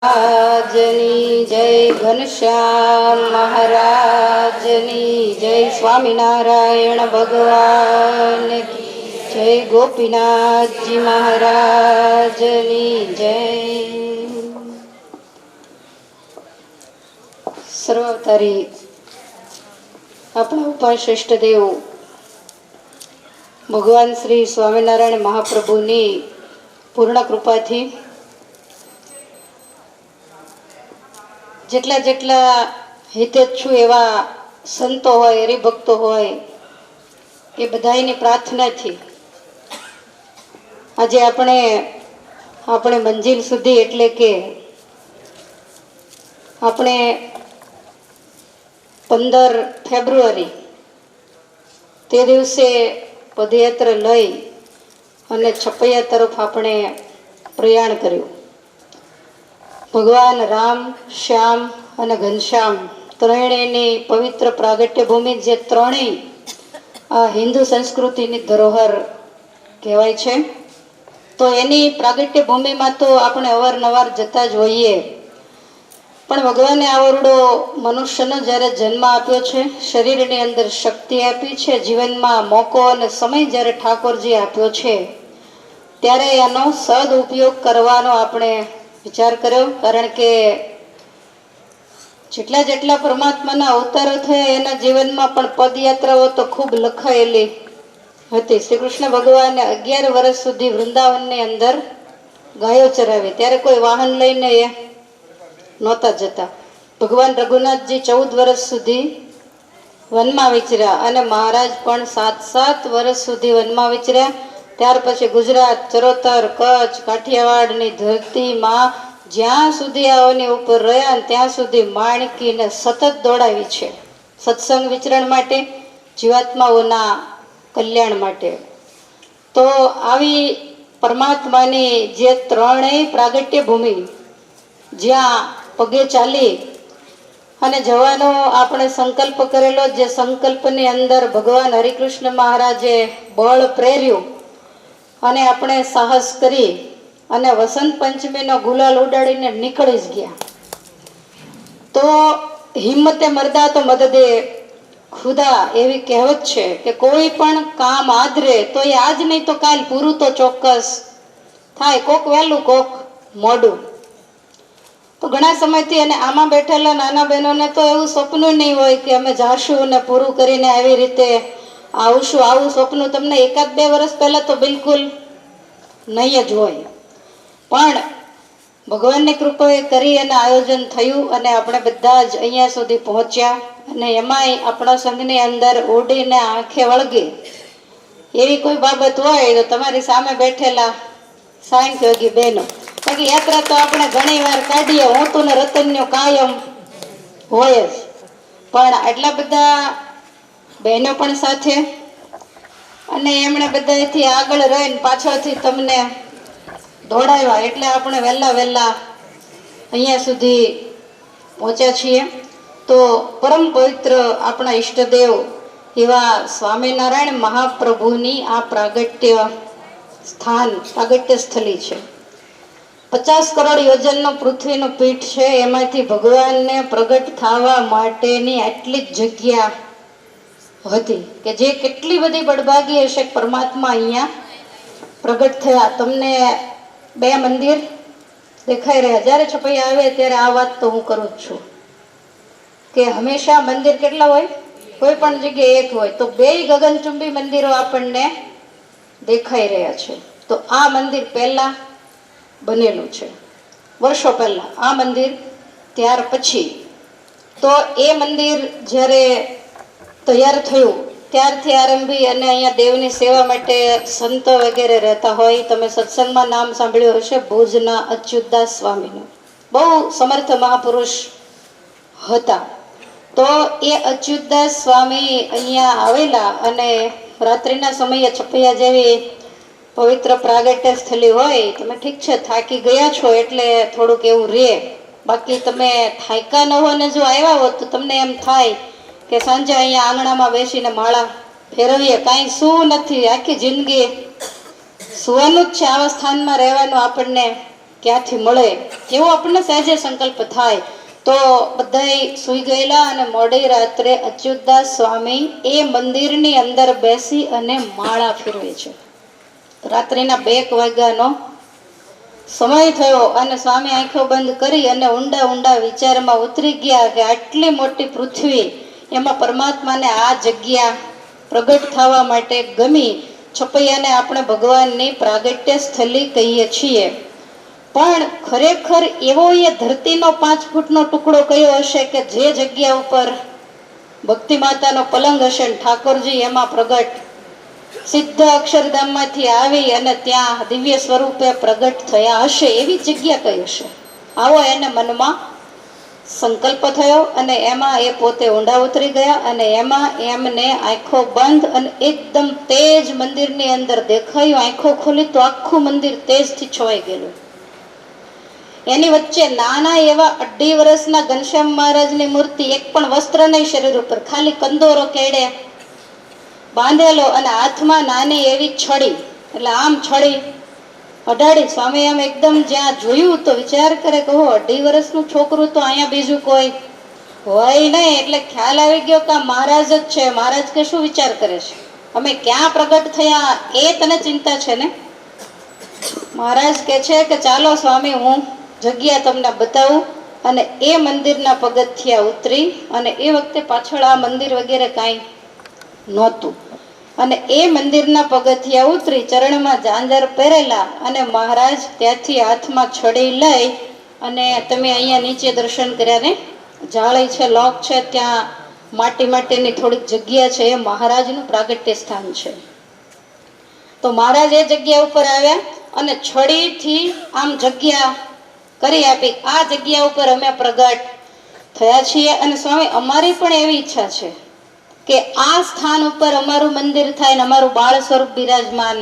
રાજની જય, ઘનશ્યામ મહારાજની જય, સ્વામિનારાયણ ભગવાન કી જય, ગોપીનાથજી મહારાજની જય. સર્વાવતારી આપણા ઉપાશ્રેષ્ઠ દેવ ભગવાન શ્રી સ્વામિનારાયણ મહાપ્રભુની પૂર્ણ કૃપાથી જેટલા જેટલા હિતેચ્છુ એવા સંતો હોય, હરિભક્તો હોય, એ બધાની પ્રાર્થનાથી આજે આપણે મંજિલ સુધી એટલે કે આપણે 15 ફેબ્રુઆરી તે દિવસે પદયાત્રા લઈ અને છપૈયા તરફ આપણે પ્રયાણ કર્યું. ભગવાન રામ, શ્યામ અને ઘનશ્યામ ત્રણેયની પવિત્ર પ્રાગટ્ય ભૂમિ, જે ત્રણેય હિન્દુ સંસ્કૃતિની ધરોહર કહેવાય છે. તો એની પ્રાગટ્ય ભૂમિમાં તો આપણે અવારનવાર જતા જ હોઈએ, પણ ભગવાને આવરડો મનુષ્યનો જ્યારે જન્મ આપ્યો છે, શરીરની અંદર શક્તિ આપી છે, જીવનમાં મોકો અને સમય જ્યારે ઠાકોરજી આપ્યો છે, ત્યારે એનો સદઉપયોગ કરવાનો આપણે વિચાર કર્યો. કારણ કે જેટલા જેટલા પરમાત્માના અવતારો થયા એના જીવનમાં પણ પદયાત્રાઓ તો ખૂબ લખાયેલી હતી. શ્રી કૃષ્ણ ભગવાને 11 વર્ષ સુધી વૃંદાવનની અંદર ગાયો ચરાવી, ત્યારે કોઈ વાહન લઈને એ નહોતા જતા. ભગવાન રઘુનાથજી 14 વર્ષ સુધી વનમાં વિચર્યા અને મહારાજ પણ 7 વર્ષ સુધી વનમાં વિચર્યા. ત્યાર પછી ગુજરાત, ચરોતર, કચ્છ, કાઠિયાવાડની ધરતીમાં જ્યાં સુધી આવની ઉપર રહ્યા ત્યાં સુધી માણકીને સતત દોડાવી છે, સત્સંગ વિચરણ માટે, જીવાત્માઓના કલ્યાણ માટે. તો આવી પરમાત્માની જે ત્રણેય પ્રાગટ્ય ભૂમિ જ્યાં પગે ચાલી અને જવાનો આપણે સંકલ્પ કરેલો, જે સંકલ્પની અંદર ભગવાન હરિકૃષ્ણ મહારાજે બળ પ્રેર્યું અને આપણે સાહસ કરી અને વસંત પંચમીનો ગુલાલ ઉડાડીને નીકળી જ ગયા. તો હિંમતે મરદા તો મદદે ખુદા એવી કહેવત છે કે કોઈ પણ કામ આદરે તો એ આજ નહીં તો કાલ પૂરું તો ચોક્કસ થાય, કોક વહેલું કોક મોડું. તો ઘણા સમયથી અને આમાં બેઠેલા નાના બહેનોને તો એવું સપનું નહીં હોય કે અમે જાશું અને પૂરું કરીને આવી રીતે આવશું. આવું સપનું તમને 1-2 વર્ષ પહેલા તો બિલકુલ નહીં જ હોય. પણ ભગવાનની કૃપાએ કરી અને આયોજન થયું અને આપણે બધા જ અહીંયા સુધી પહોંચ્યા. અને એમાંય આપણા સંઘની અંદર ઉડીને આંખે વળગી એવી કોઈ બાબત હોય તો તમારી સામે બેઠેલા સાંખ્યોગી બહેનો, બાકી યાત્રા તો આપણે ઘણી વાર કાઢીએ, હું તો ને રતનનો કાયમ હોય જ, પણ આટલા બધા બહેનો પણ સાથે અને એમણે બધાથી આગળ રહીને પાછળથી તમને દોડાવ્યા, એટલે આપણે વહેલા અહીંયા સુધી પહોંચ્યા છીએ. તો પરમ પવિત્ર આપણા ઈષ્ટદેવ એવા સ્વામિનારાયણ મહાપ્રભુની આ પ્રાગટ્ય સ્થાન, પ્રાગટ્ય સ્થલી છે. 50 કરોડ યોજનનું પૃથ્વીનું પીઠ છે. એમાંથી ભગવાનને પ્રગટ થવા માટેની આટલી જ જગ્યા હતી કે જે કેટલી બધી બળભાગી હશે પરમાત્મા અહીંયા પ્રગટ થયા. તમને 2 મંદિર દેખાઈ રહ્યા. જ્યારે છપૈયા આવે ત્યારે આ વાત તો હું કરું જ છું કે હંમેશા મંદિર કેટલા હોય, કોઈ પણ જગ્યાએ એક હોય, તો 2 ગગનચુંબી મંદિરો આપણને દેખાઈ રહ્યા છે. તો આ મંદિર પહેલા બનેલું છે, વર્ષો પહેલા આ મંદિર. ત્યાર પછી તો એ મંદિર જ્યારે તૈયાર થયું ત્યારથી આરંભી અને અહીંયા દેવની સેવા માટે સંતો વગેરે રહેતા હોય. તમે સત્સંગમાં નામ સાંભળ્યું હશે ભુજના અચ્યુતદાસ સ્વામીનું, બહુ સમર્થ મહાપુરુષ હતા. તો એ અચ્યુતદાસ સ્વામી અહીંયા આવેલા અને રાત્રિના સમયે છપૈયા જેવી પવિત્ર પ્રાગટ્ય સ્થલી હોય, તમે ઠીક છે થાકી ગયા છો એટલે થોડુંક એવું રહે, બાકી તમે થાક્યા ન હો ને જો આવ્યા હોત તો તમને એમ થાય કે સાંજે અહીંયા આંગણામાં બેસીને માળા ફેરવીએ, કાંઈ શું નથી, આખી જિંદગી સુવાનું જ છે, આવા સ્થાનમાં રહેવાનું આપણને ક્યાંથી મળે એવો આપણને સહેજે સંકલ્પ થાય તો બધાય સૂઈ ગયેલા અને મોડી રાત્રે અચ્યુતદાસ સ્વામી એ મંદિરની અંદર બેસી અને માળા ફેરવે છે. રાત્રિના 2 વાગ્યાનો સમય થયો અને સ્વામી આંખો બંધ કરી અને ઊંડા ઊંડા વિચારમાં ઉતરી ગયા કે આટલી મોટી પૃથ્વી એમાં પરમાત્માને આ જગ્યા પ્રગટ થવા માટે ગમી. છપૈયાને આપણે ભગવાનની પ્રાગટ્ય સ્થલી કહીએ છીએ, પણ ખરેખર એવો એ ધરતીનો 5 ફૂટનો ટુકડો કયો હશે કે જે જગ્યા ઉપર ભક્તિ માતાનો પલંગ હશે ને ઠાકોરજી એમાં પ્રગટ સિદ્ધ અક્ષરધામમાંથી આવી અને ત્યાં દિવ્ય સ્વરૂપે પ્રગટ થયા હશે એવી જગ્યા કઈ હશે? આવો એને મનમાં સંકલ્પ થયો અને એમાં એ પોતે ઊંડા ઉતરી ગયા અને એમાં એમને આંખો બંધ અને એકદમ તેજ મંદિરની અંદર દેખાયું. આંખો ખોલી તો આખું મંદિર તેજથી છવાઈ ગયેલું. એની વચ્ચે નાના એવા 2.5 વર્ષના ઘનશ્યામ મહારાજની મૂર્તિ, એક પણ વસ્ત્ર નહીં શરીર ઉપર, ખાલી કંદોરો કેડે બાંધેલો અને હાથમાં નાની એવી છડી, એટલે આમ છડી અઢાડી. સ્વામી આમ એકદમ જ્યાં જોયું તો વિચાર કરે કહો 2.5 વર્ષનું છોકરું તો અહીંયા બીજું કોઈ હોય નહીં. એટલે ખ્યાલ આવી ગયો કે આ મહારાજ જ છે. મહારાજ કે શું વિચાર કરે છે, અમે ક્યાં પ્રગટ થયા એ તને ચિંતા છે ને? મહારાજ કે છે કે ચાલો સ્વામી હું જગ્યા તમને બતાવું. અને એ મંદિરના પગથિયા ઉતરી અને એ વખતે પાછળ આ મંદિર વગેરે કાંઈ નહોતું અને એ મંદિરના પગથિયા ઉતરી, ચરણમાં ઝાંઝર પહેરેલા અને મહારાજ ત્યાંથી હાથમાં છડી લઈ અને તમે અહીંયા નીચે દર્શન કર્યા ને જાળી છે, લોક છે, ત્યાં માટીની થોડીક જગ્યા છે, એ મહારાજનું પ્રાગટ્ય સ્થાન છે. તો મહારાજ એ જગ્યા ઉપર આવ્યા અને છડીથી આમ જગ્યા કરી આપી. આ જગ્યા ઉપર અમે પ્રગટ થયા છીએ અને સ્વામી અમારી પણ એવી ઈચ્છા છે કે આ સ્થાન ઉપર અમારું મંદિર થાય ને અમારું બાળ સ્વરૂપ બિરાજમાન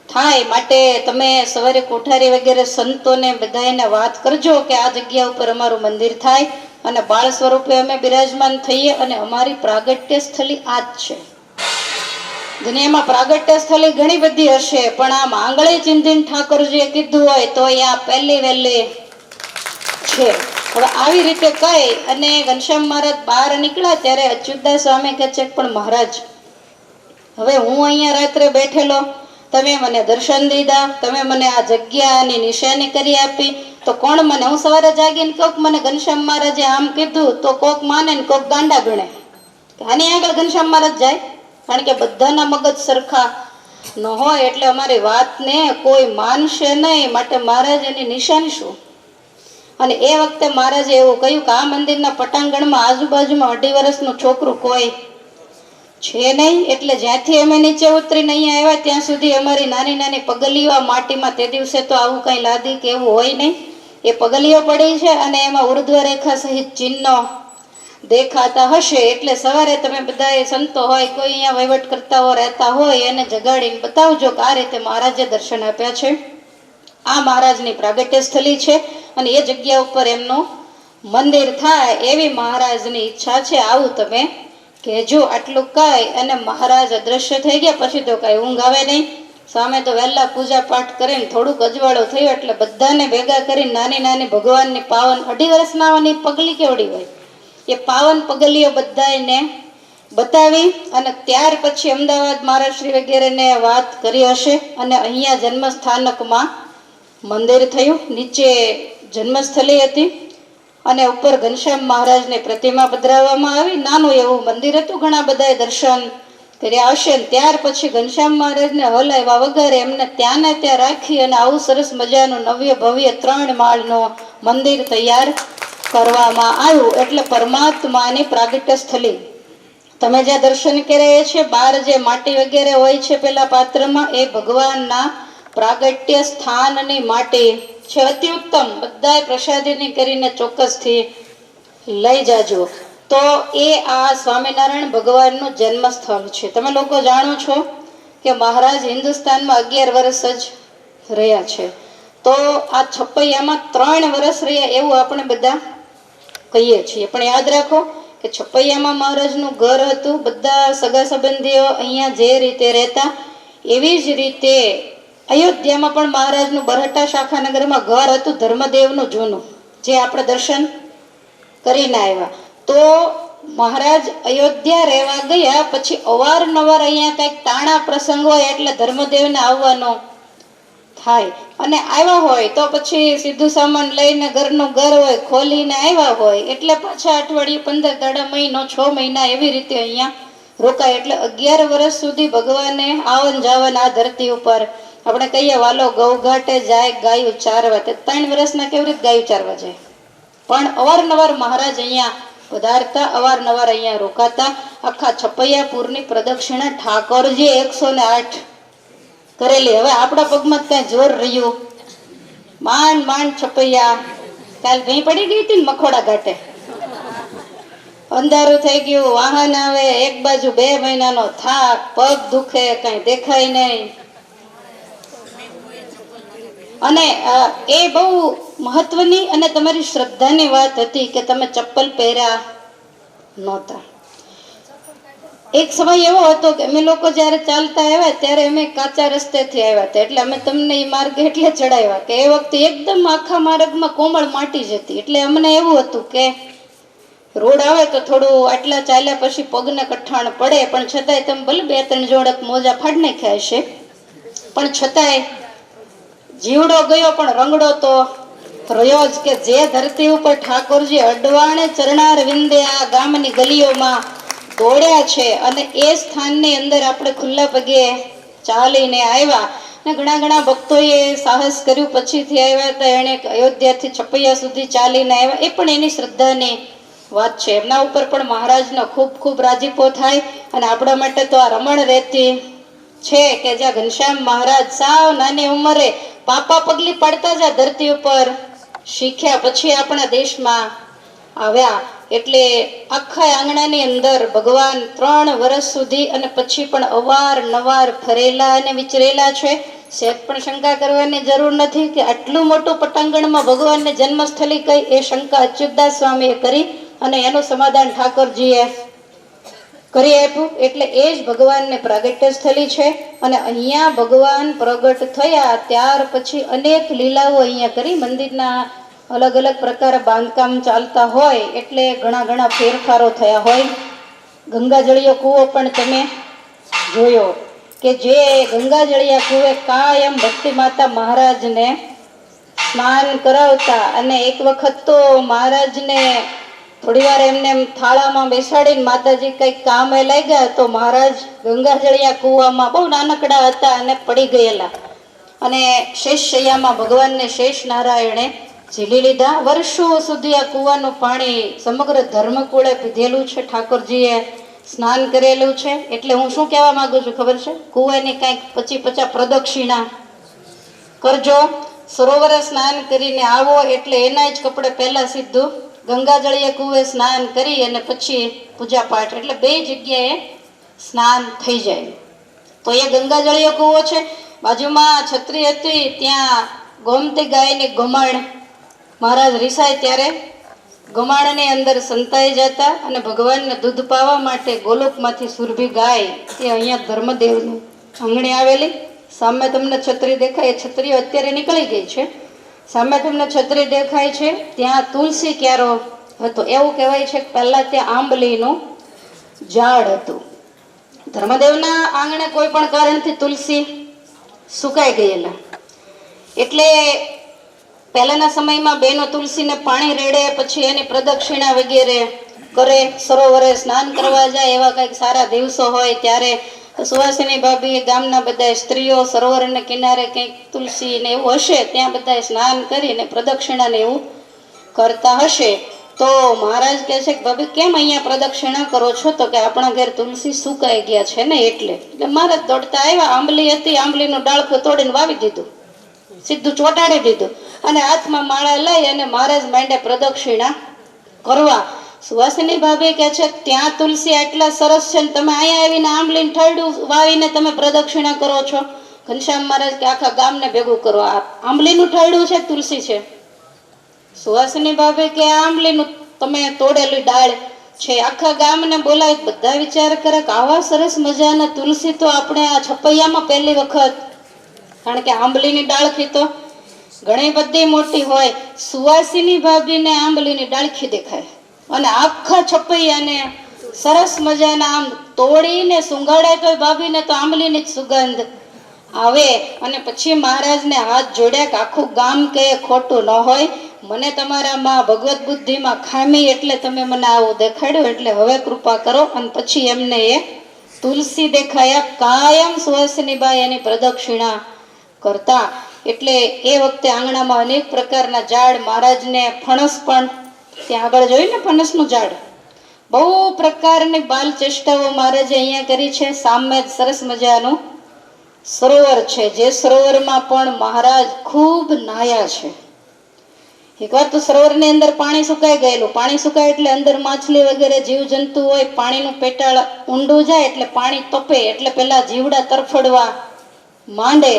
થાય. માટે તમે સવારે કોઠારી વગેરે સંતોને બધાને વાત કરજો કે આ જગ્યા ઉપર અમારું મંદિર થાય અને બાળ સ્વરૂપે અમે બિરાજમાન થઈએ અને અમારી પ્રાગટ્ય સ્થલી આ જ છે. દુનિયામાં પ્રાગટ્ય સ્થલી ઘણી બધી હશે, પણ આ માંગળી ચિંધીને ઠાકોરજીએ કીધું હોય તો એ આ પહેલી વહેલી છે. હવે આવી રીતે કહી અને ઘનશ્યામ મહારાજ બહાર નીકળ્યા ત્યારે અચ્યુતદાસ સ્વામી કહે છે પણ મહારાજ, હવે હું અહીંયા રાત્રે બેઠેલો, તમે મને દર્શન દીધા, તમે મને આ જગ્યાની નિશાની કરી આપી, તો કોણ મને? હું સવારે જાગીને કોક મને ઘનશ્યામ મહારાજે આમ કીધું તો કોક માને ને કોક ગાંડા ગણે. આની આગળ ઘનશ્યામ મહારાજ જાય, કારણ કે બધાના મગજ સરખા ન હોય એટલે અમારી વાતને કોઈ માનશે નહીં. માટે મહારાજ એની નિશાની શું? અને એ વખતે મહારાજે એવું કહ્યું કે આ મંદિરના પટાંગણમાં આજુબાજુમાં 2.5 વર્ષનું છોકરું કોઈ છે નહીં. એટલે જ્યાંથી અમે નીચે ઉતરીને અહીંયા આવ્યા ત્યાં સુધી અમારી નાની નાની પગલીઓ માટીમાં, તે દિવસે તો આવું કંઈ લાદી કે એવું હોય નહીં, એ પગલીઓ પડી છે અને એમાં ઉર્ધ્વ રેખા સહિત ચિહ્નો દેખાતા હશે. એટલે સવારે તમે બધા સંતો હોય, કોઈ અહીંયા વહીવટ કરતા રહેતા હોય, એને જગાડીને બતાવજો કે આ રીતે મહારાજે દર્શન આપ્યા છે. આ મહારાજની પ્રાગટ્ય સ્થલી છે અને એ જગ્યા ઉપર એમનું મંદિર થાય એવી મહારાજની ઈચ્છા છે, આવું તમે કહેજો. આટલું કહી અને મહારાજ અદ્રશ્ય થઈ ગયા. પછી તો કઈ ઊંઘ આવે નહીં. સામે તો વહેલા પૂજા પાઠ કરીને થોડુંક અજવાળું થયું એટલે બધાને ભેગા કરી નાની નાની ભગવાનની પાવન 2.5 વર્ષનાની પગલી કેવડી હોય એ પાવન પગલીઓ બધાને બતાવી અને ત્યાર પછી અમદાવાદ મહારાષ્ટ્રી વગેરેને વાત કરી હશે અને અહીંયા જન્મસ્થાનકમાં મંદિર થયું. નીચે જન્મસ્થલી હતી અને ઉપર ઘનશ્યામ મહારાજની પ્રતિમા પધરાવવામાં આવી. નાનું એવું મંદિર હતું, ઘણા બધાએ દર્શન કર્યા હશે. ત્યાર પછી ઘનશ્યામ મહારાજને હલાવ્યા વગર એમને ત્યાં ને ત્યાં રાખી અને આવું સરસ મજાનું નવ્ય ભવ્ય 3 માળનું મંદિર તૈયાર કરવામાં આવ્યું. એટલે પરમાત્માની પ્રાગટ્ય સ્થલી તમે જ્યાં દર્શન કર્યા છે, બહાર જે માટી વગેરે હોય છે પેલા પાત્રમાં, એ ભગવાનના પ્રાગટ્ય સ્થાનની માટી છે. અતિ ઉત્તમ. બધાએ પ્રસાદીની કરીને ચોક્કસથી લઈ જાજો. તો એ આ સ્વામિનારાયણ ભગવાનનું જન્મસ્થળ છે. તમે લોકો જાણો છો કે મહારાજ હિન્દુસ્તાનમાં 11 વર્ષ જ રહ્યા છે. તો આ છપૈયામાં 3 વર્ષ રહ્યા એવું આપણે બધા કહીએ છીએ. પણ યાદ રાખો કે છપૈયામાં મહારાજનું ઘર હતું, બધા સગા સંબંધીઓ અહીંયા જે રીતે રહેતા એવી જ રીતે અયોધ્યામાં પણ મહારાજનું બરહટા શાખાનગરમાં ઘર હતું ધર્મદેવનું જૂનું, જે આપણે દર્શન કરીને આવ્યા. તો મહારાજ અયોધ્યા રહેવા ગયા પછી અવારનવાર અહીંયા કંઈક ટાણા પ્રસંગ હોય એટલે ધર્મદેવને આવવાનો થાય, અને આવ્યા હોય તો પછી સીધું સામાન લઈને ઘરનું ઘર હોય ખોલીને આવ્યા હોય એટલે પાછા અઠવાડિયું 15 દાડા મહિનો 6 મહિના એવી રીતે અહીંયા રોકાય. એટલે 11 વર્ષ સુધી ભગવાને આવન જાવન આ ધરતી ઉપર, આપણે કહીએ વાલો ગૌઘાટે જાય ગાયું ચારવા, તે 3 વર્ષના કેવી રીતે ગાયું ચારવા જાય, પણ અવારનવાર મહારાજ અહીંયા પધારતા, અવારનવાર અહીંયા રોકાતા. આખા છપૈયાપુરની પ્રદક્ષિણા ઠાકોરજી 108 કરેલી. હવે આપણા પગમાં કઈ જોર રહ્યું, માંડ માંડ છપૈયા. કાલ ભી પડી ગઈ હતી ને મખોડા ઘાટે, અંધારું થઈ ગયું, વાહન આવે, એક બાજુ 2 મહિનાનો થાક, પગ દુખે, કઈ દેખાય નહીં. અને એ બહુ મહત્વની અને તમારી શ્રદ્ધાની વાત હતી કે તમે ચપ્પલ પહેર્યા નહોતા. એક સમય એવો હતો કે અમે લોકો જ્યારે ચાલતા આવ્યા ત્યારે અમે કાચા રસ્તેથી આવ્યા હતા, એટલે અમે તમને એ માર્ગ એટલે ચડાવ્યા કે એ વખતે એકદમ આખા માર્ગમાં કોમળ માટી જ હતી. એટલે અમને એવું હતું કે રોડ આવે તો થોડું આટલા ચાલ્યા પછી પગને કઠાણ પડે, પણ છતાંય તમે ભલે 2-3 જોડક મોજા ફાડી નાખ્યા હશે, પણ છતાંય જીવડો ગયો પણ રંગડો તો રહ્યો જ. કે જે ધરતી ઉપર ઠાકોરજી અડવાણે ચરણાર વિંદે આ ગામની ગલીઓમાં દોડ્યા છે, અને એ સ્થાનની અંદર આપણે ખુલ્લા પગે ચાલીને આવ્યા. ને ઘણા ભક્તોએ સાહસ કર્યું, પછીથી આવ્યા હતા, એણે અયોધ્યાથી છપૈયા સુધી ચાલીને આવ્યા, એ પણ એની શ્રદ્ધાની વાત છે. એમના ઉપર પણ મહારાજનો ખૂબ ખૂબ રાજીપો થાય. અને આપણા માટે તો આ રમણ રહેતી છે કે જ્યાં ઘનશ્યામ મહારાજ સાવ નાની ઉંમરે પાપા પગલી પાડતા જ આ ધરતી ઉપર શીખ્યા, પછી આપણા દેશમાં આવ્યા. એટલે આખા આંગણાની અંદર ભગવાન 3 વર્ષ સુધી અને પછી પણ અવારનવાર ફરેલા અને વિચરેલા છે. સેજ પણ શંકા કરવાની જરૂર નથી કે આટલું મોટું પટાંગણમાં ભગવાનને જન્મસ્થળી કઈ, એ શંકા અચ્યુતદાસ સ્વામીએ કરી અને એનું સમાધાન ઠાકોરજીએ કરી આપ્યું. એટલે એ જ ભગવાનને પ્રાગટ્ય સ્થળી છે. અને અહીંયા ભગવાન પ્રગટ થયા ત્યાર પછી અનેક લીલાઓ અહીંયા કરી. મંદિરના અલગ અલગ પ્રકારે બાંધકામ ચાલતા હોય એટલે ઘણા ફેરફારો થયા હોય. ગંગાજળીયો કૂવો પણ તમે જોયો કે જે ગંગાજળિયા કૂવે કાયમ ભક્તિ માતા મહારાજને સ્નાન કરાવતા. અને એક વખત તો મહારાજને થોડી વાર એમને થાળામાં બેસાડીને માતાજી કંઈક કામે લાગ્યા તો મહારાજ ગંગાજળિયા કૂવામાં બહુ નાનકડા હતા અને પડી ગયેલા, અને શેષ શૈયામાં ભગવાનને શેષ નારાયણે ઝીલી લીધા. વર્ષો સુધી આ કૂવાનું પાણી સમગ્ર ધર્મકુળે પીધેલું છે, ઠાકોરજીએ સ્નાન કરેલું છે. એટલે હું શું કહેવા માંગુ છું ખબર છે, કૂવાની કંઈક 50 પ્રદક્ષિણા કરજો. સરોવરે સ્નાન કરીને આવો એટલે એના જ કપડે પહેલા સીધું ગંગાજળીય કૂવે સ્નાન કરી અને પછી પૂજા પાઠ, એટલે 2 જગ્યાએ સ્નાન થઈ જાય. તો એ ગંગાજળીય કૂવો છે. બાજુમાં છત્રી હતી, ત્યાં ગોમતી ગાયની ગમાણ, મહારાજ રીસાય ત્યારે ગમાણની અંદર સંતાઈ જતા અને ભગવાનને દૂધ પાવા માટે ગોલોકમાંથી સુરભી ગાય એ અહીંયા ધર્મદેવનું આંગણે આવેલી. સામે તમને છત્રી દેખાય, એ છત્રીઓ અત્યારે નીકળી ગઈ છે. સામે તમને છત્રી દેખાય છે, ત્યાં તુલસી ક્યારો હતો. એવું કહેવાય છે કે પહેલા ત્યાં આંબલીનું ઝાડ હતું. ધર્મદેવના આંગણે કોઈ પણ કારણથી તુલસી સુકાઈ ગયેલા, એટલે પહેલાના સમયમાં બહેનો તુલસીને પાણી રેડે, પછી એની પ્રદક્ષિણા વગેરે કરે. સરોવરે સ્નાન કરવા જાય, એવા કંઈક સારા દિવસો હોય ત્યારે સુવાસિની ભાભી, ગામના બધા સ્ત્રીઓ સરોવરના કિનારે કંઈક તુલસી ને એવું હશે ત્યાં બધા સ્નાન કરીને પ્રદક્ષિણા ને એવું કરતા હશે. તો મહારાજ કહે છે કે ભાભી કેમ અહીંયા પ્રદક્ષિણા કરો છો? તો કે આપણા ઘેર તુલસી સુકાઈ ગયા છે ને એટલે. મહારાજ દોડતા આવ્યા, આંબલી હતી, આંબલીનું ડાળખું તોડીને વાવી દીધું, સીધું ચોંટાડી દીધું, અને હાથમાં માળા લઈ અને મહારાજ માંડ્યા પ્રદક્ષિણા કરવા. સુવાસિની ભાભી કહે છે ત્યાં તુલસી આટલા સરસ છે ને તમે અહીંયા આવીને આંબલીને ઠરડું વાવીને તમે પ્રદક્ષિણા કરો છો. ઘનશ્યામ મહારાજ કે આખા ગામને ભેગું કરો, આ આંબલીનું ઠરડું છે તુલસી છે? સુવાસિની ભાભી કે આંબલીનું તમે તોડેલી ડાળ છે. આખા ગામને બોલાવી, બધા વિચાર કરે કે આવા સરસ મજાના તુલસી તો આપણે આ છપૈયામાં પહેલી વખત કારણ કે આંબલીની ડાળખી તો ઘણી બધી મોટી હોય. સુવાસીની ભાભીને આંબલીની ડાળખી દેખાય અને આખા છપૈયાને સરસ મજાના આમ તોડીને સુંગાડે તો ભાભીને તો આંબલીની જ સુગંધ આવે. અને પછી મહારાજને હાથ જોડ્યા કે આખું ગામ કે ખોટું ન હોય, મને તમારામાં ભગવત બુદ્ધિમાં ખામી એટલે તમે મને આવું દેખાડ્યું, એટલે હવે કૃપા કરો. અને પછી એમને એ તુલસી દેખાયા. કાયમ સુહાસિનીબાઈ એની પ્રદક્ષિણા કરતા. એટલે એ વખતે આંગણામાં અનેક પ્રકારના ઝાડ, મહારાજને ફણસ પણ ત્યાં આગળ જોયું ને ફણસનું ઝાડ, બહુ પ્રકારની બાલ ચેષ્ટાઓ મહારાજે અહીંયા કરી છે. સામે જ સરસ મજાનું સરોવર છે, જે સરોવરમાં પણ મહારાજ ખૂબ નાહ્યા છે. એકવાર તો સરોવરની અંદર પાણી સુકાઈ ગયેલું. પાણી સુકાય એટલે અંદર માછલી વગેરે જીવજંતુ હોય, પાણીનું પેટાળ ઊંડું જાય એટલે પાણી તપે, એટલે પેલા જીવડા તરફડવા માંડે.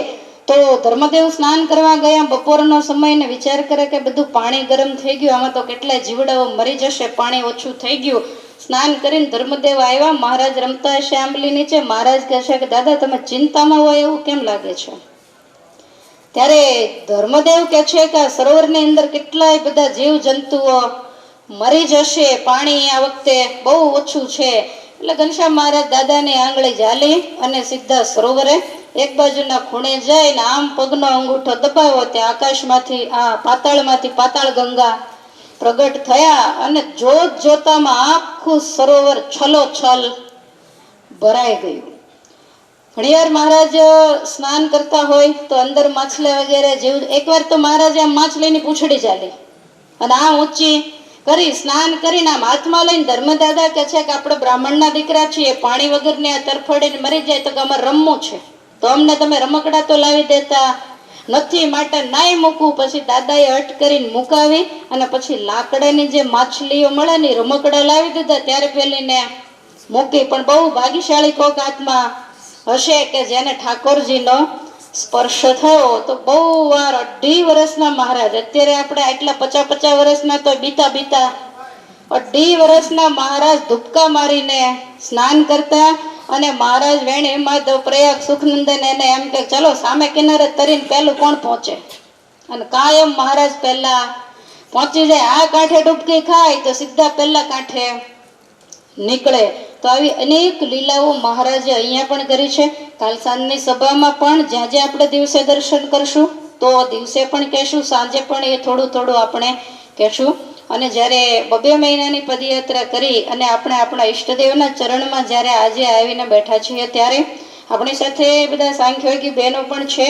તો ધર્મદેવ સ્નાન કરવા ગયા બપોરનો સમય ને વિચાર કરે કે બધું પાણી ગરમ થઈ ગયું, આમાં તો કેટલાય જીવડાઓ મરી જશે, પાણી ઓછું થઈ ગયું. સ્નાન કરીને ધર્મદેવ આવ્યા. મહારાજ રમતા હશે આંબલી નીચે. મહારાજ કહે છે કે દાદા તમે ચિંતામાં હોય એવું કેમ લાગે છે? ત્યારે ધર્મદેવ કહે છે કે આ સરોવરની અંદર કેટલાય બધા જીવ જંતુઓ મરી જશે, પાણી આ વખતે બહુ ઓછું છે. એટલે ઘનશ્યામ મહારાજ દાદાની આંગળી ઝાલી અને સીધા સરોવરે એક બાજુના ખૂણે જઈને આમ પગનો અંગૂઠો દબાવ્યો, ત્યાં આકાશમાંથી પાતાળમાંથી પાતાળ ગંગા પ્રગટ થયા અને જોત જોતામાં આખું સરોવર છલોછલ ભરાઈ ગયું. ઘણીવાર મહારાજ સ્નાન કરતા હોય તો અંદર માછલી વગેરે જીવ, એકવાર તો મહારાજે આમ માછલીની પૂંછડી ચાલી અને આ ઊંચી કરી સ્નાન કરીને આમ હાથમાં લઈને ધર્મદાદા કહે છે કે આપણે બ્રાહ્મણના દીકરા છીએ, પાણી વગરની આ તરફડીને મરી જાય તો કે અમારે રમવું છે, તો અમને તમે રમકડા તો લાવી દેતા નથી, માટે નાઈ મૂકવું. પછી દાદાએ હટ કરીને મુકાવી અને પછી લાકડાની જે માછલીઓ મળે ને રમકડા લાવી દીધા. ત્યારે પેલીને મૂકી. પણ બહુ ભાગ્યશાળી કોક આત્મા હશે કે જેને ઠાકોરજીનો સ્પર્શ થયો. તો બહુ વાર 2.5 વર્ષના મહારાજ, અત્યારે આપણે આટલા 50 વર્ષના તો બીતા 2.5 વર્ષના મહારાજ ધુપકા મારીને સ્નાન કરતા. અને મહારાજ વેણી માધવ પ્રયાગ સુખનંદન એને એમ કે ચલો સામે કિનારે તરીને પહેલું કોણ પહોંચે, અને કાયમ મહારાજ પહેલા પહોંચી જાય. આ કાંઠે ડૂબકી ખાય તો સીધા પહેલા કાંઠે નીકળે. તો આવી અનેક લીલાઓ મહારાજે અહીંયા પણ કરી છે. કાલ સાંજની સભામાં પણ જ્યાં જ્યાં આપણે દિવસે દર્શન કરશું તો દિવસે પણ કહેશું, સાંજે પણ એ થોડું થોડું આપણે કહેશું. અને જ્યારે 2 મહિનાની પદયાત્રા કરી અને આપણે આપણા ઈષ્ટદેવના ચરણમાં જ્યારે આજે આવીને બેઠા છીએ, ત્યારે આપણી સાથે બધા સાંખ્યોગી બહેનો પણ છે.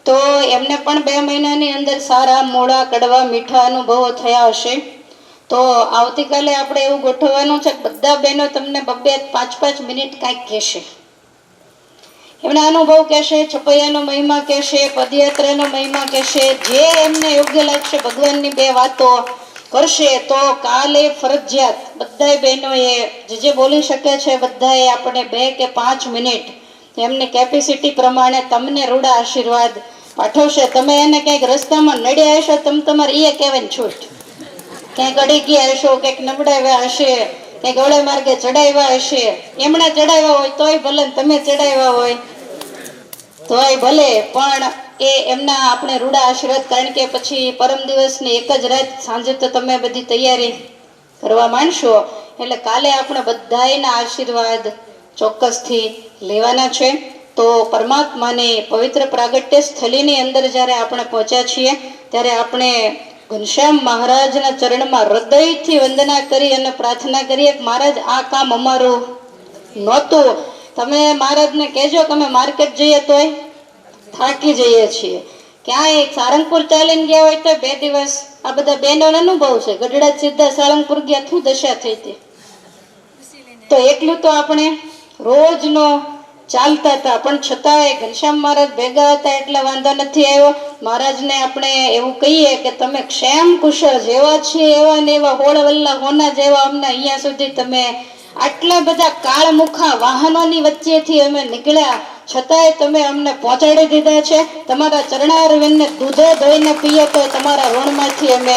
તો એમને પણ 2 મહિનાની અંદર સારા મોડા કડવા મીઠા અનુભવો થયા હશે. તો આવતીકાલે આપણે એવું ગોઠવવાનું છે કે બધા બહેનો તમને 2-5 મિનિટ કાંઈક કહેશે, એમના અનુભવ કહેશે, છપૈયાનો મહિમા કહેશે, પદયાત્રાનો મહિમા કહેશે, જે એમને યોગ્ય લાગશે ભગવાનની 2 વાતો કરશે. તો કાલે ફરજિયાત બધાય બહેનોએ જે બોલી શકે છે બધાએ આપણે 2 કે 5 મિનિટ એમની કેપેસિટી પ્રમાણે તમને રૂડા આશીર્વાદ પાઠવશે. તમે એને ક્યાંક રસ્તામાં નડ્યા હશો, તમે તમારે એ કહેવાની છૂટ, ક્યાંક અડી ગયા હશો, ક્યાંક નબળાવ્યા હશે, ક્યાંક ગળે માર્ગે ચડાવ્યા હશે, એમણે ચડાવ્યા હોય તોય ભલે, તમે ચડાવ્યા હોય તોય ભલે, પણ એ એમના આપણે રૂડા આશીર્વાદ. કારણ કે પછી પરમ દિવસની એક જ રાત સાંજે તો તમે બધી તૈયારી કરવા માંડશો. એટલે કાલે આપણે બધાના આશીર્વાદ ચોક્કસથી લેવાના છે. તો પરમાત્માની પવિત્ર પ્રાગટ્ય સ્થળીની અંદર જ્યારે આપણે પહોંચ્યા છીએ ત્યારે આપણે ઘનશ્યામ મહારાજના ચરણમાં હૃદયથી વંદના કરી અને પ્રાર્થના કરીએ કે મહારાજ આ કામ અમારું નહોતું. તમે મહારાજને કહેજો કે અમે માર્કેટ જઈએ તોય થાકી જઈએ છીએ, ક્યાંય સારંગપુર ચાલીને ગયા હોય તો 2 દિવસ. આ બધા બહેનોનો અનુભવ છે. ગઢડા સીધા સારંગપુર ગયા, શું દશા થઈ હતી. તો એકલું તો આપણે રોજનો ચાલતા હતા, પણ છતાંય ઘનશ્યામ મહારાજ ભેગા હતા એટલે વાંધો નથી આવ્યો. મહારાજને આપણે એવું કહીએ કે તમે ક્ષેમ કુશળ જેવા છીએ એવા ને એવા હોળવલ્લા હોના જેવા અમને અહીંયા સુધી તમે આટલા બધા કાળમુખા વાહનોની વચ્ચેથી અમે નીકળ્યા છતાંય તમે અમને પહોંચાડી દીધા છે. તમારા ચરણારવિંદને દૂધે ધોઈને પીએ તો તમારા ઋણમાંથી અમે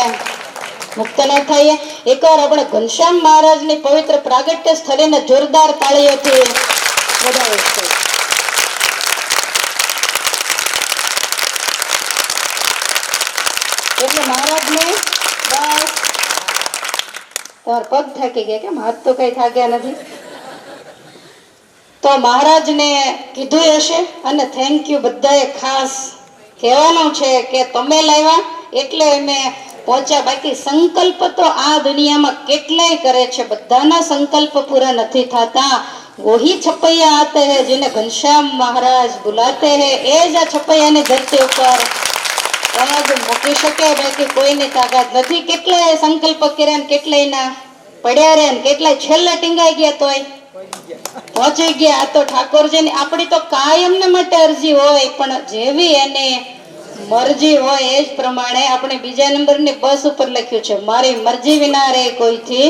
મુક્ત ન થઈએ. એકવાર આપણે ઘનશ્યામ મહારાજની પવિત્ર પ્રાગટ્ય સ્થળીને જોરદાર તાળીઓથી વધાવીશું. એટલે મહારાજને બસ તમારા પગ થાકી ગયા, કેમ હાથ તો કઈ થાક્યા નથી. તો મહારાજને કીધું હશે અને થેન્ક યુ બધાએ ખાસ કહેવાનું છે કે તમે લાવ્યા એટલે અમે પહોંચ્યા. બાકી સંકલ્પ તો આ દુનિયામાં કેટલાય કરે છે, બધાના સંકલ્પ પૂરા નથી થતા. વહી છપૈયા આતે હૈ જેને ઘનશ્યામ મહારાજ બુલાતે હૈ, એ જ આ છપૈયાની ધરતી ઉપર પગ મૂકી શકે, બાકી કોઈની તાકાત નથી. કેટલાય સંકલ્પ કર્યા ને કેટલાય ના પડ્યા રહ્યા ને કેટલાય છેલ્લે ટીંગાઈ ગયા તોય પહોંચી ગયા. આ તો ઠાકોરજીની આપણી તો કાયમને માટે અરજી હોય, પણ જેવી એને મરજી હોય એ જ પ્રમાણે આપણે બીજા નંબરની બસ ઉપર લખ્યું છે મારી મરજી વિના રે કોઈથી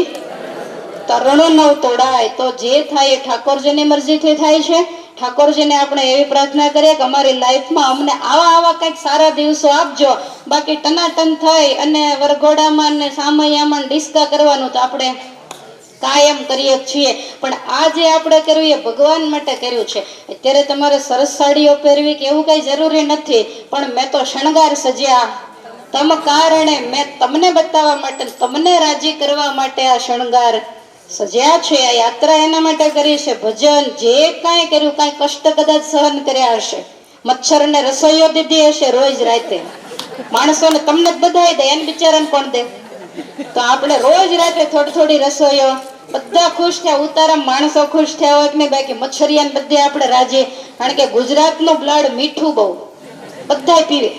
તરણું નવ તોડાય. તો જે થાય એ ઠાકોરજીની મરજીથી થાય છે. ઠાકોરજીને આપણે એવી પ્રાર્થના કરીએ કે અમારી લાઈફમાં અમને આવા કંઈક સારા દિવસો આપજો. બાકી ટનાટન થઈ અને વરઘોડામાં ને સામૈયામાં ડિસ્કા કરવાનું તો આપણે કાયમ કરીએ છીએ, પણ આ જે આપણે કર્યું એ ભગવાન માટે કર્યું છે. અત્યારે તમારે સરસ સાડીઓ પહેરવી કે એવું કઈ જરૂરી નથી, પણ મેં તો શણગાર સજ્યા તમ કારણે, મેં તમને બતાવવા માટે, તમને રાજી કરવા માટે આ શણગાર સજ્યા છે. આ યાત્રા એના માટે કરી છે. ભજન જે કાંઈ કર્યું, કાંઈ કષ્ટ કદાચ સહન કર્યા હશે, મચ્છરને રસોઈઓ દીધી હશે રોજ રાતે, માણસોને તમને જ બધાઈ દે, એને બિચારાને કોણ દે? તો આપણે રોજ રાતે થોડી રસોઈઓ, બધા ખુશ થયા, ઉતારા માણસો ખુશ થયા હોય કે નહીં, બાકી મચ્છરિયાને બધે આપણે રાજી. કારણ કે ગુજરાતનું બ્લડ મીઠું બહુ બધા પીવે,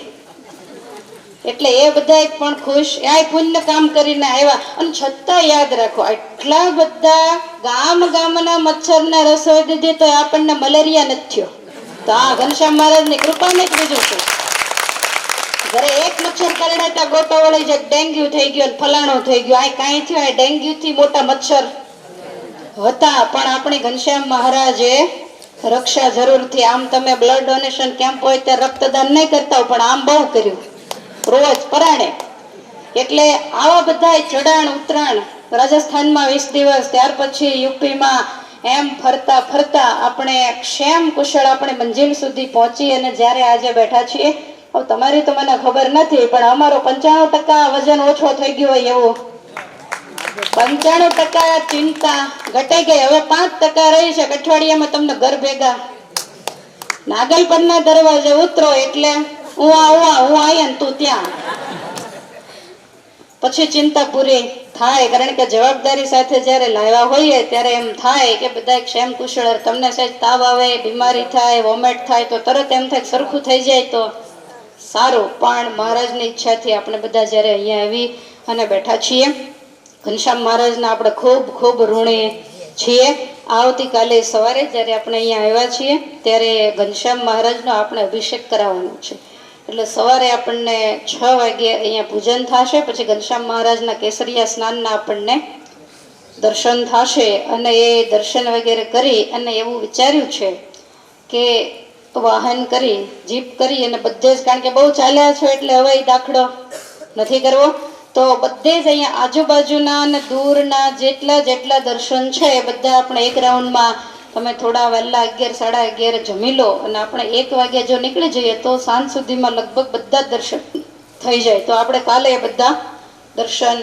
એટલે એ બધા પણ ખુશ. આ પુણ્ય કામ કરીને આવ્યા, અને છતાં યાદ રાખો આટલા બધા ગામના મચ્છરને રસોઈ દીધી તો આપણને મલેરિયા નથી થયો. તો આ ઘનશ્યામ મહારાજની કૃપાને જ બીજું છે. ઘરે એક મચ્છર કરડાતા ગોટો વળી જાય, ડેન્ગ્યુ થઈ ગયો, ફલાણું થઈ ગયું, આ કાંઈ થયું? આ ડેન્ગ્યુ થી મોટા મચ્છર હતા, પણ આપણી ઘનશ્યામ મહારાજે રક્ષા જરૂરથી. આમ તમે બ્લડ ડોનેશન કેમ્પ હોય ત્યારે રક્તદાન નહીં કરતા, પણ આમ બહુ કર્યું રોજ પરાણે. એટલે આવા બધા ચડાણ ઉતરાણ, રાજસ્થાનમાં 20 દિવસ, ત્યાર પછી યુપીમાં, એમ ફરતા ફરતા આપણે ક્ષેમ કુશળ આપણે મંજિલ સુધી પહોંચી. અને જ્યારે આજે બેઠા છીએ, તમારી તો મને ખબર નથી, પણ અમારો 95% વજન ઓછો થઈ ગયો હોય એવું, 95% ચિંતા ઘટાઈ ગઈ. હવે 5% રહી છે. અઠવાડિયામાં તમને ઘર ભેગા નાગલપરના દરવાજે ઉતરો એટલે હું આયા ને તું ત્યાં, પછી ચિંતા પૂરી થાય. કારણ કે જવાબદારી સાથે જ્યારે લાવ્યા હોઈએ ત્યારે એમ થાય કે બધા ક્ષેમ કુશળ. તમને સહેજ તાવ આવે, બીમારી થાય, વોમેટ થાય તો તરત એમ થાય સરખું થઈ જાય તો સારું. પણ મહારાજની ઈચ્છાથી આપણે બધા જ્યારે અહીંયા આવી અને બેઠા છીએ, ઘનશ્યામ મહારાજના આપણે ખૂબ ખૂબ ઋણી છીએ. આવતીકાલે સવારે જ્યારે આપણે અહીંયા આવ્યા છીએ ત્યારે ઘનશ્યામ મહારાજનો આપણે અભિષેક કરાવવાનો છે. એટલે સવારે આપણને 6 વાગે અહીંયા પૂજન થશે, પછી ઘનશ્યામ મહારાજના કેસરિયા સ્નાનના આપણને દર્શન થશે. અને એ દર્શન વગેરે કરી અને એવું વિચાર્યું છે કે વાહન કરી, જીપ કરી અને બધે જ, કારણ કે બહુ ચાલ્યા છો એટલે હવે દાખલો નથી કરવો, તો બધે જ અહીંયા આજુબાજુના અને દૂરના જેટલા દર્શન છે એ બધા આપણે એક રાઉન્ડમાં, તમે થોડા વહેલા 11, 11:30 જમી લો અને આપણે 1 વાગે જો નીકળી જઈએ તો સાંજ સુધીમાં લગભગ બધા દર્શન થઈ જાય. તો આપણે કાલે એ બધા દર્શન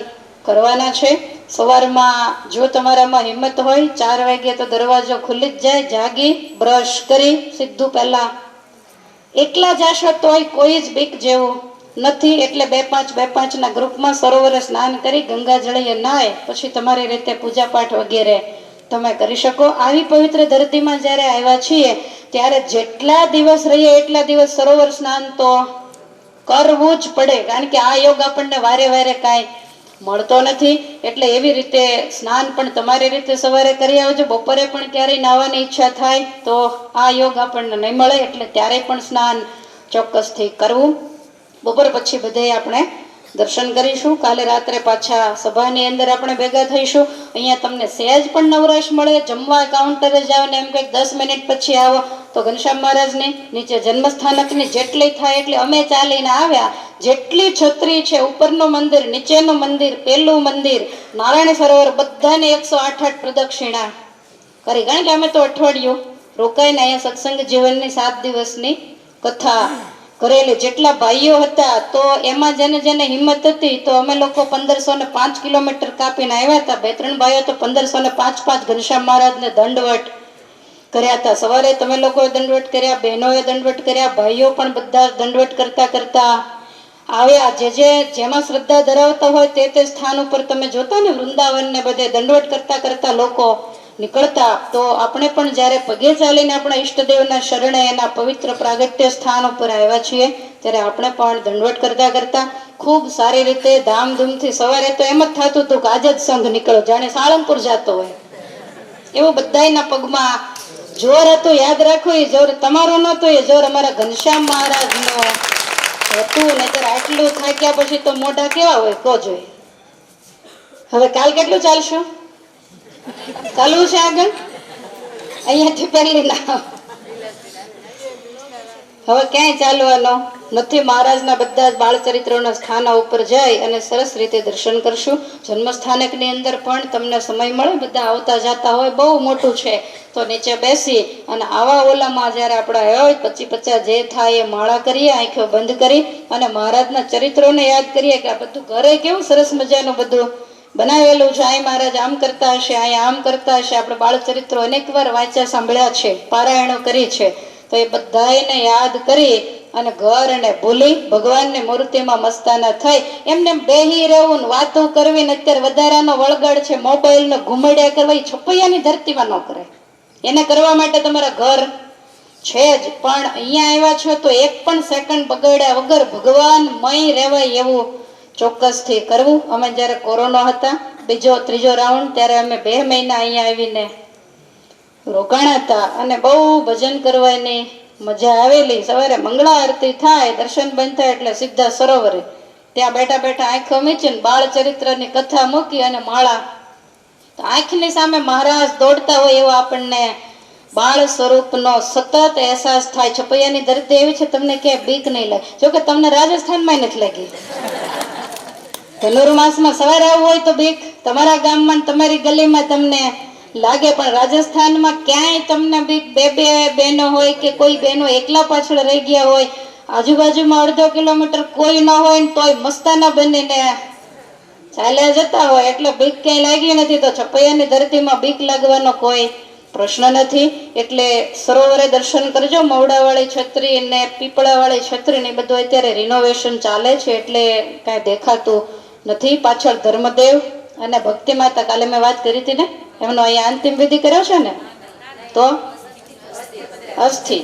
કરવાના છે. સવારમાં જો તમારામાં હિંમત હોય 4 વાગે તો દરવાજો ખુલ્લી જ જાય, જાગી બ્રશ કરી સીધું પહેલા એકલા જાશો તોય કોઈ જ બીક જેવું નથી. એટલે 2-5 ના ગ્રુપમાં સરોવરે સ્નાન કરી ગંગા જળીએ નાય પછી તમારી રીતે પૂજા પાઠ વગેરે તમે કરી શકો. આવી પવિત્ર ધરતીમાં જ્યારે આવ્યા છીએ ત્યારે જેટલા દિવસ રહીએ એટલા દિવસ સરોવર સ્નાન તો કરવું જ પડે, કારણ કે આ યોગ આપણને વારે વારે કાંઈ મળતો નથી. એટલે એવી રીતે સ્નાન પણ તમારી રીતે સવારે કરી આવજો. બપોરે પણ ક્યારેય નાહવાની ઈચ્છા થાય તો આ યોગ આપણને નહીં મળે, એટલે ત્યારે પણ સ્નાન ચોક્કસથી કરવું. બપોર પછી બધે આપણે દર્શન કરીશું. કાલે રાત્રે પાછા સભાની અંદર આપણે ભેગા થઈશું. અહીંયા તમને સહેજ પણ નવરાશ મળે, જમવા કાઉન્ટરે જાઓ ને એમ કંઈક 10 મિનિટ પછી આવો તો ઘનશ્યામ મહારાજની નીચે જન્મસ્થાનકની જેટલી થાય એટલે અમે ચાલીને આવ્યા, જેટલી છત્રી છે, ઉપરનું મંદિર, નીચેનું મંદિર, પેલું મંદિર, નારાયણ સરોવર, બધાને 108 પ્રદક્ષિણા કરી. કારણ કે અમે તો અઠવાડિયું રોકાઈને અહીંયા સત્સંગ જીવનની 7 દિવસની કથા કરેલી. જેટલા ભાઈઓ હતા તો એમાં જેને જેને હિંમત હતી તો અમે લોકો 1505 કિલોમીટર કાપીને આવ્યા હતા. 2-3 ભાઈઓ તો 1505 ઘનશ્યામ મહારાજને દંડવટ કર્યા હતા. સવારે તમે લોકોએ દંડવટ કર્યા, બહેનોએ દંડવટ કર્યા, ભાઈઓ પણ બધા દંડવટ કરતા કરતા આવ્યા. જેમાં શ્રદ્ધા ધરાવતા હોય તે સ્થાન ઉપર તમે જોતા ને વૃંદાવન ને બધે દંડવટ કરતા કરતા લોકો નીકળતા. તો આપણે પણ જ્યારે પગે ચાલીને આપણા ઈષ્ટદેવના શરણે એના પવિત્ર પ્રાગટ્ય સ્થાન ઉપર આવ્યા છીએ ત્યારે આપણે પણ દંડવટ કરતા કરતા ખૂબ સારી રીતે ધામધૂમથી સવારે તો એમ જ થતું હતું કે આજે જ સંઘ નીકળો, જાણે સાળંગપુર જતો હોય એવું બધાના પગમાં જોર હતું. યાદ રાખો, એ જોર તમારો નહોતો, એ જોર અમારા ઘનશ્યામ મહારાજનો હતું. નહીતર આટલું થાક્યા પછી તો મોઢા કેવા હોય કો જોઈએ. હવે કાલ કેટલું ચાલશું? ચાલવું છે આગળ? અહીંયાથી પહેલી ના હવે ક્યાંય ચાલવાનો નથી. મહારાજના બધા જ બાળચરિત્રોના સ્થાનો ઉપર જઈ અને સરસ રીતે દર્શન કરશું. જન્મસ્થાનકની અંદર પણ તમને સમય મળે, બધા આવતા જતા હોય, બહુ મોટું છે તો નીચે બેસી અને આવા ઓલામાં જ્યારે આપણા હોય 25-50 જે થાય એ માળા કરીએ, આંખો બંધ કરી અને મહારાજના ચરિત્રોને યાદ કરીએ કે આ બધું ઘરે કેવું સરસ મજાનું બધું બનાવેલું છે. અહીં મહારાજ આમ કરતા હશે, અહીંયા આમ કરતા હશે. આપણે બાળચરિત્રો અનેક વાર વાંચ્યા સાંભળ્યા છે, પારાયણો કરી છે. તો એ બધાને યાદ કરી અને ઘર અને ભૂલી ભગવાનની મૂર્તિમાં મસ્તાના થઈ એમને બેહી રહેવું ને વાતો કરવી ને અત્યારે વધારાનો વળગડ છે મોબાઈલને ઘુમડ્યા કરવા, એ છપૈયાની ધરતીમાં ન કરે. એને કરવા માટે તમારા ઘર છે જ, પણ અહીંયા આવ્યા છો તો એક પણ સેકન્ડ બગાડ્યા વગર ભગવાનમય રહેવાય એવું ચોક્કસથી કરવું. અમે જ્યારે કોરોના હતા 2-3 રાઉન્ડ ત્યારે અમે 2 મહિના અહીંયા આવીને રોકાણા હતા અને બહુ ભજન કરવાની મજા આવેલી. સવારે મંગળા આરતી થાય, દર્શન બંધ થાય એટલે સીધા સરોવરે ત્યાં બેઠા બેઠા આંખો મીચીને બાળચરિત્રની કથા મૂકી અને માળા. તો આંખની સામે મહારાજ દોડતા હોય એવો આપણને બાળ સ્વરૂપનો સતત અહેસાસ થાય. છપૈયાની ધરતી એવી છે તમને ક્યાંય બીક નહીં લાગે. જોકે તમને રાજસ્થાનમાં નથી લાગી. ધનુર્માસમાં સવારે આવવું હોય તો બીક તમારા ગામમાં તમારી ગલીમાં તમને લાગે, પણ રાજસ્થાનમાં ક્યાંય તમને બીક. બે બહેનો હોય કે કોઈ બહેનો એકલા પાછળ રહી ગયા હોય, આજુબાજુમાં અડધો કિલોમીટર કોઈ ન હોય ને તોય મસ્તાના બનીને ચાલ્યા જતા હોય એટલે બીક ક્યાંય લાગી નથી. તો છપૈયાની ધરતીમાં બીક લાગવાનો કોઈ પ્રશ્ન નથી. એટલે સરોવરે દર્શન કરજો. મવડાવાળી છત્રી ને પીપળાવાળી છત્રી ને બધું અત્યારે રિનોવેશન ચાલે છે એટલે કાંઈ દેખાતું નથી. પાછળ ધર્મદેવ અને ભક્તિ માતા, કાલે મેં વાત કરી હતી ને, એમનો અહીંયા અંતિમ વિધિ કર્યો છે ને, તો અસ્થિ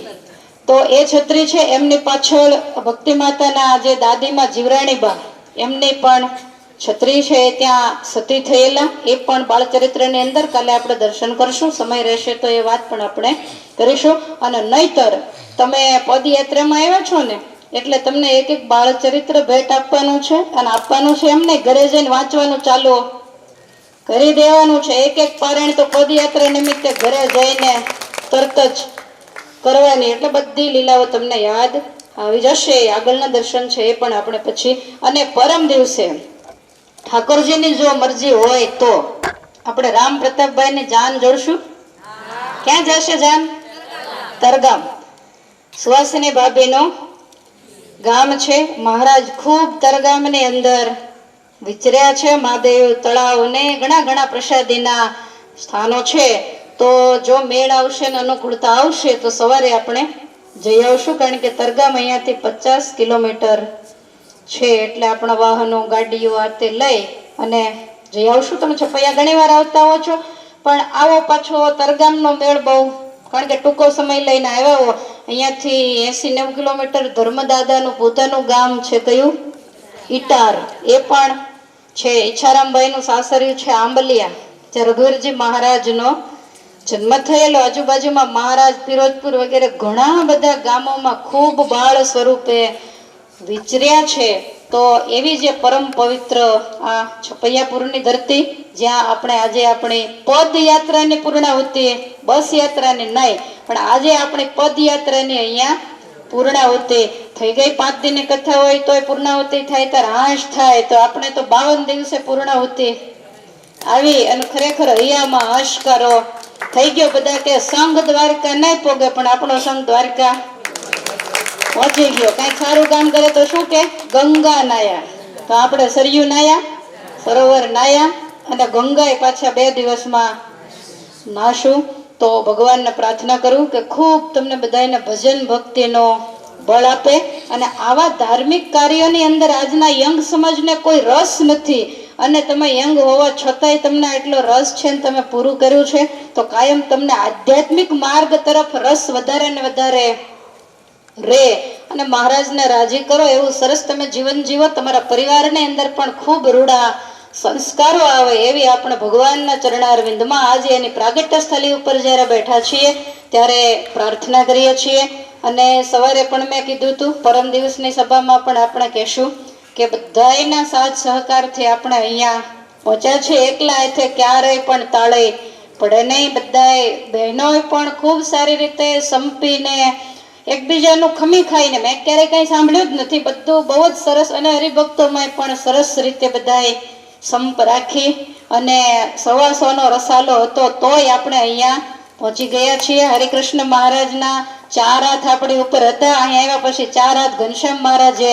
તો એ છત્રી છે. એમની પાછળ ભક્તિ માતાના જે દાદીમાં જીવરાણીબા એમની પણ છત્રી છે, ત્યાં સતી થયેલા એ પણ બાળચરિત્રની અંદર કાલે આપણે દર્શન કરશું. સમય રહેશે તો એ વાત પણ આપણે કરીશું. અને નહીતર તમે પદયાત્રામાં આવ્યા છો ને એટલે તમને એક એક બાળચરિત્ર ભેટ આપવાનું છે અને આપવાનું છે એમને ઘરે જઈને વાંચવાનું ચાલુ કરી દેવાનું છે. એક એક પારાયણ તો પદયાત્રા નિમિત્તે ઘરે જઈને તરત જ કરવાની, એટલે બધી લીલાઓ તમને યાદ આવી જશે. આગળના દર્શન છે એ પણ આપણે પછી. અને પરમ દિવસે ઠાકોરજીની જો મરજી હોય તો આપણે રામ પ્રતાપભાઈની જાન જોડશું. ક્યાં જશે જાન? તરગામ. સુવાસિની ભાભીનો ગામ છે. મહારાજ ખૂબ તરગામની અંદર વિચર્યા છે. મહાદેવ તળાવ ને ઘણા પ્રસાદીના સ્થાનો છે. તો જો મેળ આવશે ને અનુકૂળતા આવશે તો સવારે આપણે જઈ આવશું, કારણ કે તરગામ અહીંયાથી 50 કિલોમીટર છે. એટલે આપણા વાહનો ગાડીઓ આ તે લઈ અને જઈ આવશું. તમે છપૈયા ઘણી વાર આવતા હો છો, પણ આવો પાછો તરગામનો મેળ બહુ, કારણ કે ટૂંકો સમય લઈને આવ્યા હો. અહીંયાથી 80-90 કિલોમીટર ધર્મદાદાનું પોતાનું ગામ છે. કયું? ઈટાર. એ પણ છે. ઈચ્છારામભાઈનું સાસરિયું છે આંબલિયા, જે રઘુવીરજી મહારાજનો જન્મ થયેલો. આજુબાજુમાં મહારાજ પિરોજપુર વગેરે ઘણા બધા ગામોમાં ખૂબ બાળ સ્વરૂપે વિચર્યા છે. તો એવી જે પરમ પવિત્ર આ છપૈયાપુરની ધરતી, જ્યાં આપણે આજે આપણી પદયાત્રાની પૂર્ણાહુતિ, બસ યાત્રાની નહીં પણ આજે આપણી પદયાત્રાની અહીંયા પૂર્ણાહુતિ થઈ ગઈ. 5 દિનની કથા હોય તોય પૂર્ણાહુતિ થાય ત્યારે હાશ થાય. તો આપણે તો 52 દિવસે પૂર્ણાહુતિ આવી અને ખરેખર હૈયામાં હશકારો થઈ ગયો. બધા કે સંઘ દ્વારકા નહીં પોગે પણ આપણો સંઘ દ્વારકા પહોંચી ગયો. કઈ સારું કામ કરે તો શું કે ગંગા નાયા. તો આપણે સરયુ નાયા, સરોવર નાયા અને ગંગાએ પાછા 2 દિવસમાં નાશું. તો ભગવાનને પ્રાર્થના કરું કે ખૂબ તમને બધાને ભજન ભક્તિનો બળ આપે. અને આવા ધાર્મિક કાર્યોની અંદર આજના યંગ સમાજને કોઈ રસ નથી, અને તમે યંગ હોવા છતાંય તમને એટલો રસ છે ને તમે પૂરું કર્યું છે, તો કાયમ તમને આધ્યાત્મિક માર્ગ તરફ રસ વધારે ને વધારે રે અને મહારાજને રાજી કરો એવું સરસ તમે જીવન જીવો. તમારા પરિવારની અંદર પણ ખૂબ રૂડા સંસ્કારો આવે એવી આપણે ભગવાનના ચરણારવિંદમાં આજે એની પ્રાગટ્ય સ્થળી ઉપર જ્યારે બેઠા છીએ ત્યારે પ્રાર્થના કરીએ છીએ. અને સવારે પણ મેં કીધું હતું, પરમ દિવસની સભામાં પણ આપણે કહેશું કે બધાના સાથ સહકારથી આપણે અહીંયા પહોંચ્યા છીએ. એકલા એથી ક્યારેય પણ તાળે પડે નહીં. બધાએ બહેનોએ પણ ખૂબ સારી રીતે સંપીને એકબીજાનું ખમી ખાઈને, મેં ક્યારેય કંઈ સાંભળ્યું જ નથી, બધું બહુ જ સરસ. અને હરિભક્તોમાં પણ સરસ રીતે બધાએ સંપ રાખી અને 125નો રસાલો હતો તોય આપણે અહીંયા પહોંચી ગયા છીએ. હરિકૃષ્ણ મહારાજના 4 હાથ આપણી ઉપર હતા. અહીંયા આવ્યા પછી 4 હાથ ઘનશ્યામ મહારાજે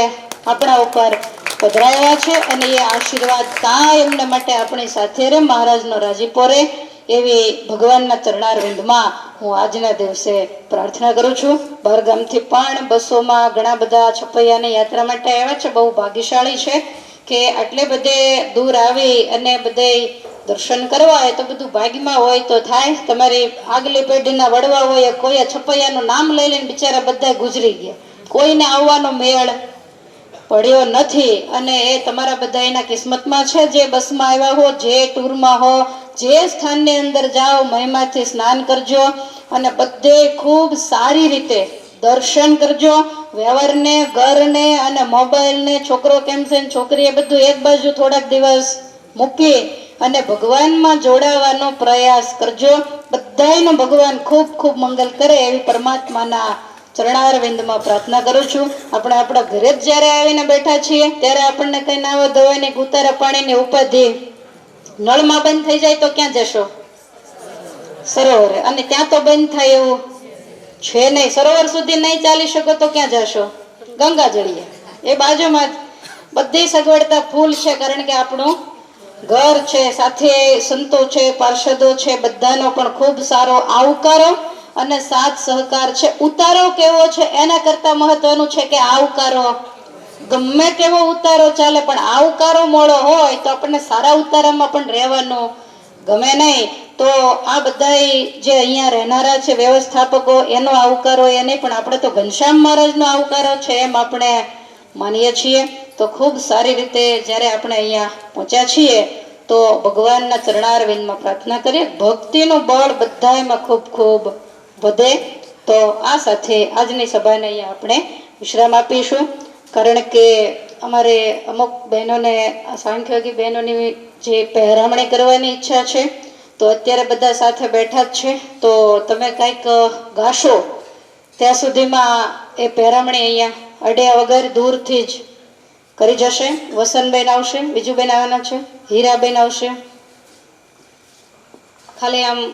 આપણા ઉપર પધરાવ્યા છે અને એ આશીર્વાદ કાયમને માટે આપણી સાથે રે, મહારાજનો રાજીપો રે એવી ભગવાનના ચરણારવિંદમાં હું આજના દિવસે પ્રાર્થના કરું છું. બહારગામથી પણ બસોમાં ઘણા બધા છપૈયાની યાત્રા માટે આવ્યા છે. બહુ ભાગ્યશાળી છે કે આટલે બધે દૂર આવી અને બધે દર્શન કરવા હોય તો બધું ભાગ્યમાં હોય તો થાય. તમારી આગલી પેઢીના વડવા હોય કોઈ છપૈયાનું નામ લઈ લઈને બિચારા બધા ગુજરી ગયા, કોઈને આવવાનો મેળ પડ્યો નથી. અને એ તમારા બધા એના કિસ્મતમાં છે જે બસમાં આવ્યા હો, જે ટૂરમાં હો, જે સ્થાનની અંદર જાઓ મહિમાથી સ્નાન કરજો અને બધે ખૂબ સારી રીતે દર્શન કરજો. વ્યવહારને, ઘરને અને મોબાઈલને, છોકરો કેમ છે ને છોકરી, એ બધું એક બાજુ થોડાક દિવસ મૂકી અને ભગવાનમાં જોડાવાનો પ્રયાસ કરજો. બધાયનું ભગવાન ખૂબ ખૂબ મંગલ કરે એવી પરમાત્માના ચરણારવિંદમાં પ્રાર્થના કરું છું. આપણે આપણા ઘરે જ જ્યારે આવીને બેઠા છીએ ત્યારે આપણને કઈ નાવા ધોવાની, ઉતારા પાણીની ઉપાધિ, નળમાં બંધ થઈ જાય તો ક્યાં જશો? સરોવરે. અને ત્યાં તો બંધ થાય એવું છે નહીં. સરોવર સુધી નહીં ચાલી શકો તો ક્યાં જશો? ગંગાજળીએ. એ બાજુમાં બધી સગવડતા ફૂલ છે, કારણ કે આપણું ઘર છે, સાથે સંતો છે, પાર્ષદો છે, બધાનો પણ ખૂબ સારો આવકારો અને સાથ સહકાર છે. ઉતારો કેવો છે એના કરતા મહત્વનું છે કે આવકારો. ગમે તેવો ઉતારો ચાલે પણ આવકારો મોડો હોય તો આપણને સારા ઉતારામાં પણ રહેવાનું ગમે નહીં. તો આ બધા જે અહીંયા રહેનારા છે વ્યવસ્થાપકો, એનો આવકારો એ નહીં, પણ આપણે તો ઘનશ્યામ મહારાજનો આવકારો છે એમ આપણે માનીએ છીએ. તો ખૂબ સારી રીતે જ્યારે આપણે અહીંયા પહોંચ્યા છીએ તો ભગવાનના ચરણારવિંદમાં પ્રાર્થના કરીએ ભક્તિનું બળ બધામાં ખૂબ ખૂબ વધે. તો આ સાથે આજની સભાને અહીંયા આપણે વિશ્રામ આપીશું, કારણ કે અમારે અમુક બહેનોને, સાંખ્યોગી બહેનોની જે પહેરામણી કરવાની ઈચ્છા છે તો અત્યારે બધા સાથે બેઠા જ છે. તો તમે કંઈક ગાશો ત્યાં સુધીમાં એ પહેરામણી અહીંયા અડ્યા વગર દૂરથી જ કરી જશે. વસનબેન આવશે, બીજુબેન આવવાના છે, હીરાબેન આવશે. ખાલી આમ